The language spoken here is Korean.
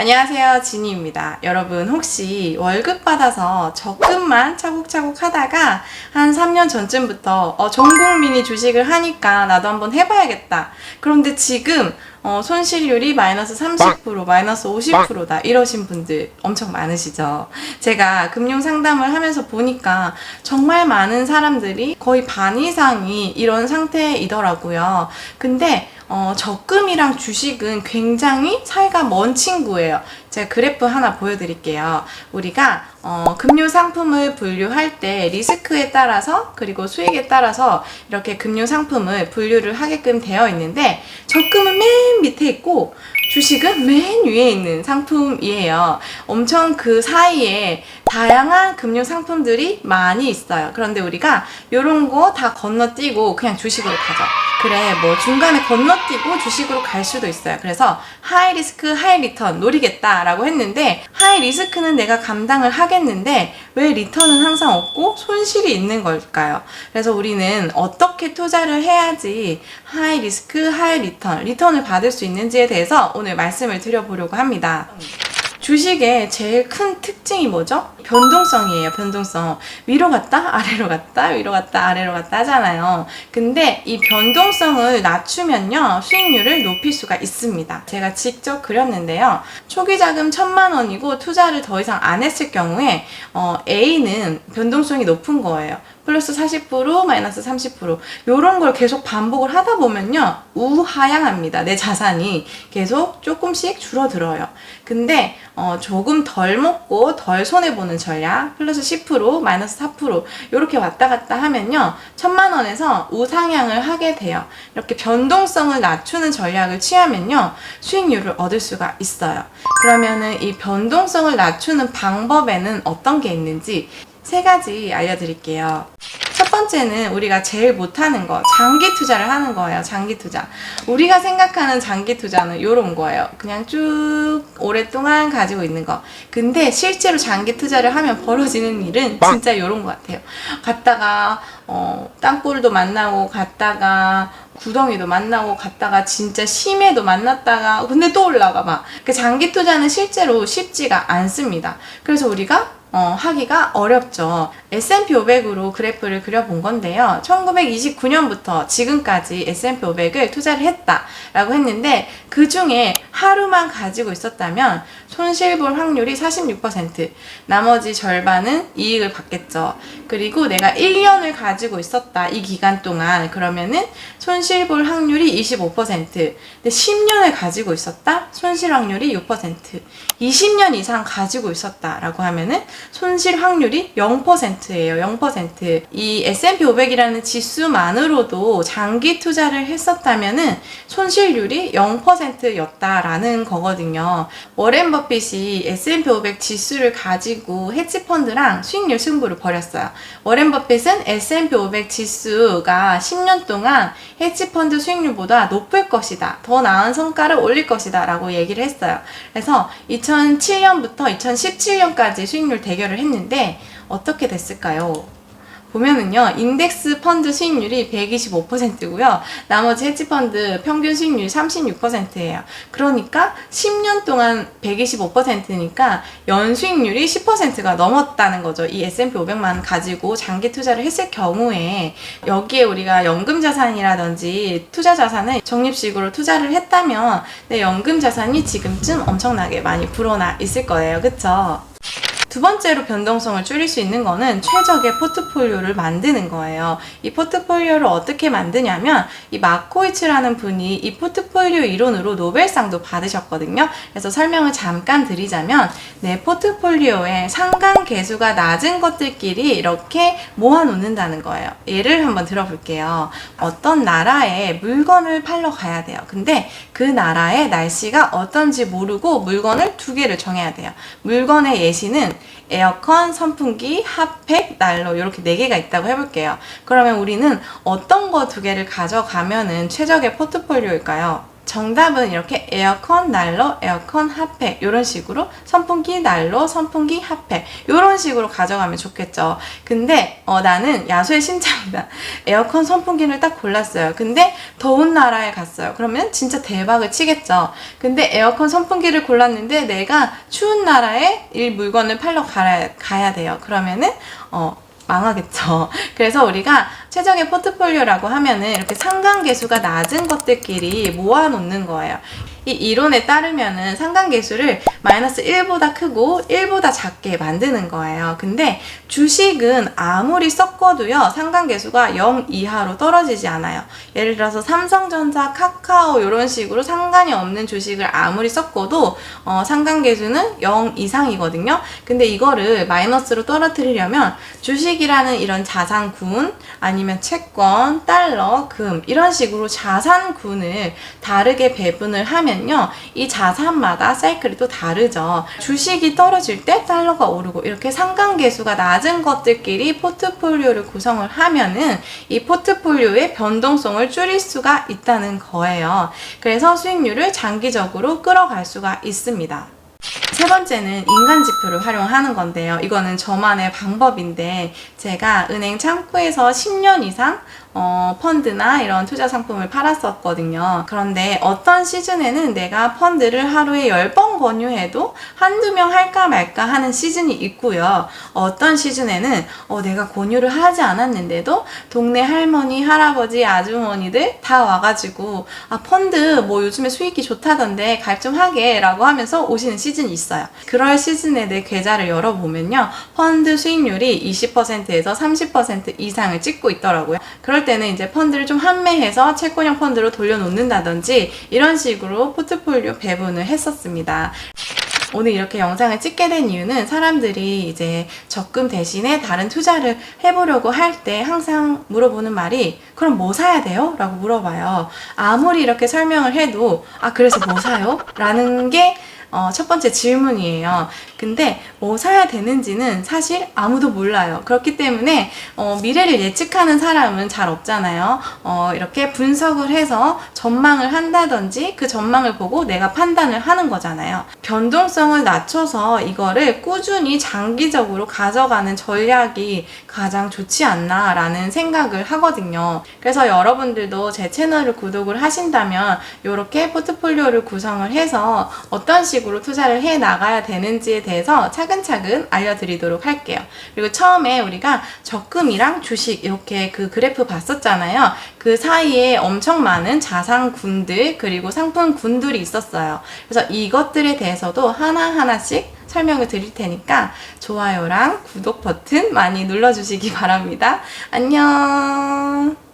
안녕하세요, 지니입니다. 여러분 혹시 월급 받아서 적금만 차곡차곡 하다가 한 3년 전쯤부터 전 국민이 주식을 하니까 나도 한번 해봐야겠다. 그런데 지금 손실률이 마이너스 30%, 마이너스 50%다 이러신 분들 엄청 많으시죠. 제가 금융 상담을 하면서 보니까 정말 많은 사람들이 거의 반 이상이 이런 상태이더라고요. 근데 적금이랑 주식은 굉장히 사이가 먼 친구예요. 제가 그래프 하나 보여드릴게요. 우리가 금융 상품을 분류할 때 리스크에 따라서 그리고 수익에 따라서 이렇게 금융 상품을 분류를 하게끔 되어 있는데 적금은 맨 밑에 있고 주식은 맨 위에 있는 상품이에요. 엄청 그 사이에 다양한 금융 상품들이 많이 있어요. 그런데 우리가 이런 거 다 건너뛰고 그냥 주식으로 가죠. 그래, 뭐 중간에 건너뛰고 주식으로 갈 수도 있어요. 그래서 하이 리스크 하이 리턴 노리겠다라고 했는데 하이 리스크는 내가 감당을 하겠는데 왜 리턴은 항상 없고 손실이 있는 걸까요? 그래서 우리는 어떻게 투자를 해야지 하이 리스크 하이 리턴을 받을 수 있는지에 대해서 오늘 말씀을 드려보려고 합니다. 주식의 제일 큰 특징이 뭐죠? 변동성이에요. 변동성. 위로 갔다 아래로 갔다 위로 갔다 아래로 갔다 하잖아요. 근데 이 변동성을 낮추면요 수익률을 높일 수가 있습니다. 제가 직접 그렸는데요. 초기 자금 1,000만 원이고 투자를 더 이상 안 했을 경우에 A는 변동성이 높은 거예요. 플러스 40%, 마이너스 30%. 요런 걸 계속 반복을 하다 보면요. 우하향합니다. 내 자산이 계속 조금씩 줄어들어요. 근데 조금 덜 먹고 덜 손해보는 전략, 플러스 10%, 마이너스 4%, 요렇게 왔다 갔다 하면요. 1,000만 원에서 우상향을 하게 돼요. 이렇게 변동성을 낮추는 전략을 취하면요. 수익률을 얻을 수가 있어요. 그러면은 이 변동성을 낮추는 방법에는 어떤 게 있는지 3가지 알려드릴게요. 첫 번째는 우리가 제일 못하는 거, 장기 투자를 하는 거예요. 장기 투자. 우리가 생각하는 장기 투자는 이런 거예요. 그냥 쭉 오랫동안 가지고 있는 거. 근데 실제로 장기 투자를 하면 벌어지는 일은 진짜 이런 것 같아요. 갔다가 땅굴도 만나고 갔다가 구덩이도 만나고 갔다가 진짜 심해도 만났다가 근데 또 올라가 막. 그 장기 투자는 실제로 쉽지가 않습니다. 그래서 우리가 하기가 어렵죠. S&P 500으로 그래프를 그려본 건데요. 1929년부터 지금까지 S&P 500을 투자를 했다라고 했는데 그 중에 하루만 가지고 있었다면 손실볼 확률이 46%, 나머지 절반은 이익을 받겠죠. 그리고 내가 1년을 가지고 있었다, 이 기간 동안. 그러면은 손실볼 확률이 25%, 근데 10년을 가지고 있었다? 손실 확률이 6%, 20년 이상 가지고 있었다라고 하면은 손실 확률이 0%예요. 0%. 이 S&P 500이라는 지수만으로도 장기 투자를 했었다면은 손실률이 0%였다라는 거거든요. 워렌 버핏이 S&P 500 지수를 가지고 헤지펀드랑 수익률 승부를 벌였어요. 워렌 버핏은 S&P 500 지수가 10년 동안 헤지펀드 수익률보다 높을 것이다. 더 나은 성과를 올릴 것이다. 라고 얘기를 했어요. 그래서 2007년부터 2017년까지 수익률 대결을 했는데 어떻게 됐을까요? 보면은요, 인덱스 펀드 수익률이 125%고요. 나머지 헤지펀드 평균 수익률이 36%예요. 그러니까 10년 동안 125%니까 연수익률이 10%가 넘었다는 거죠. 이 S&P 500만 가지고 장기 투자를 했을 경우에 여기에 우리가 연금 자산이라든지 투자 자산을 적립식으로 투자를 했다면 내 연금 자산이 지금쯤 엄청나게 많이 불어나 있을 거예요. 그쵸? 두 번째로 변동성을 줄일 수 있는 거는 최적의 포트폴리오를 만드는 거예요. 이 포트폴리오를 어떻게 만드냐면 이 마코이츠라는 분이 이 포트폴리오 이론으로 노벨상도 받으셨거든요. 그래서 설명을 잠깐 드리자면 내 포트폴리오에 상관 계수가 낮은 것들끼리 이렇게 모아놓는다는 거예요. 예를 한번 들어볼게요. 어떤 나라에 물건을 팔러 가야 돼요. 근데 그 나라의 날씨가 어떤지 모르고 물건을 2개를 정해야 돼요. 물건의 예시는 에어컨, 선풍기, 핫팩, 난로 이렇게 4개가 있다고 해볼게요. 그러면 우리는 어떤 거 2개를 가져가면은 최적의 포트폴리오일까요? 정답은 이렇게 에어컨, 난로, 에어컨, 핫팩 이런 식으로 선풍기, 난로, 선풍기, 핫팩 이런 식으로 가져가면 좋겠죠. 근데 나는 야수의 심장이다. 에어컨, 선풍기를 딱 골랐어요. 근데 더운 나라에 갔어요. 그러면 진짜 대박을 치겠죠. 근데 에어컨, 선풍기를 골랐는데 내가 추운 나라에 이 물건을 팔러 가야 돼요. 그러면은 망하겠죠. 그래서 우리가 최적의 포트폴리오라고 하면은 이렇게 상관계수가 낮은 것들끼리 모아놓는 거예요. 이 이론에 따르면은 상관계수를 마이너스 1보다 크고 1보다 작게 만드는 거예요. 근데 주식은 아무리 섞어도요, 상관계수가 0 이하로 떨어지지 않아요. 예를 들어서 삼성전자, 카카오 이런 식으로 상관이 없는 주식을 아무리 섞어도 상관계수는 0 이상이거든요. 근데 이거를 마이너스로 떨어뜨리려면 주식이라는 이런 자산군, 아니면 채권, 달러, 금 이런 식으로 자산군을 다르게 배분을 하면요, 이 자산마다 사이클이 또 다르죠. 주식이 떨어질 때 달러가 오르고 이렇게 상관계수가 낮은 것들끼리 포트폴리오를 구성을 하면은 이 포트폴리오의 변동성을 줄일 수가 있다는 거예요. 그래서 수익률을 장기적으로 끌어갈 수가 있습니다. 세 번째는 인간 지표를 활용하는 건데요. 이거는 저만의 방법인데, 제가 은행 창구에서 10년 이상 펀드나 이런 투자 상품을 팔았었거든요. 그런데 어떤 시즌에는 내가 펀드를 하루에 10번 권유해도 한두 명 할까 말까 하는 시즌이 있고요. 어떤 시즌에는 내가 권유를 하지 않았는데도 동네 할머니, 할아버지, 아주머니들 다 와가지고 펀드 뭐 요즘에 수익이 좋다던데 가입 좀 하게 라고 하면서 오시는 시즌이 있어요. 그럴 시즌에 내 계좌를 열어보면요, 펀드 수익률이 20%에서 30% 이상을 찍고 있더라고요. 그럴 때는 이제 펀드를 좀 환매해서 채권형 펀드로 돌려놓는다든지 이런 식으로 포트폴리오 배분을 했었습니다. 오늘 이렇게 영상을 찍게 된 이유는, 사람들이 이제 적금 대신에 다른 투자를 해보려고 할 때 항상 물어보는 말이 그럼 뭐 사야 돼요? 라고 물어봐요. 아무리 이렇게 설명을 해도 그래서 뭐 사요? 라는 게 첫 번째 질문이에요. 근데 뭐 사야 되는지는 사실 아무도 몰라요. 그렇기 때문에 미래를 예측하는 사람은 잘 없잖아요. 이렇게 분석을 해서 전망을 한다든지 그 전망을 보고 내가 판단을 하는 거잖아요. 변동성을 낮춰서 이거를 꾸준히 장기적으로 가져가는 전략이 가장 좋지 않나 라는 생각을 하거든요. 그래서 여러분들도 제 채널을 구독을 하신다면 이렇게 포트폴리오를 구성을 해서 어떤 식으로 투자를 해 나가야 되는지에 대해서 차근차근 알려드리도록 할게요. 그리고 처음에 우리가 적금이랑 주식 이렇게 그 그래프 봤었잖아요. 그 사이에 엄청 많은 자산군들 그리고 상품군들이 있었어요. 그래서 이것들에 대해서도 하나하나씩 설명을 드릴 테니까 좋아요랑 구독 버튼 많이 눌러주시기 바랍니다. 안녕.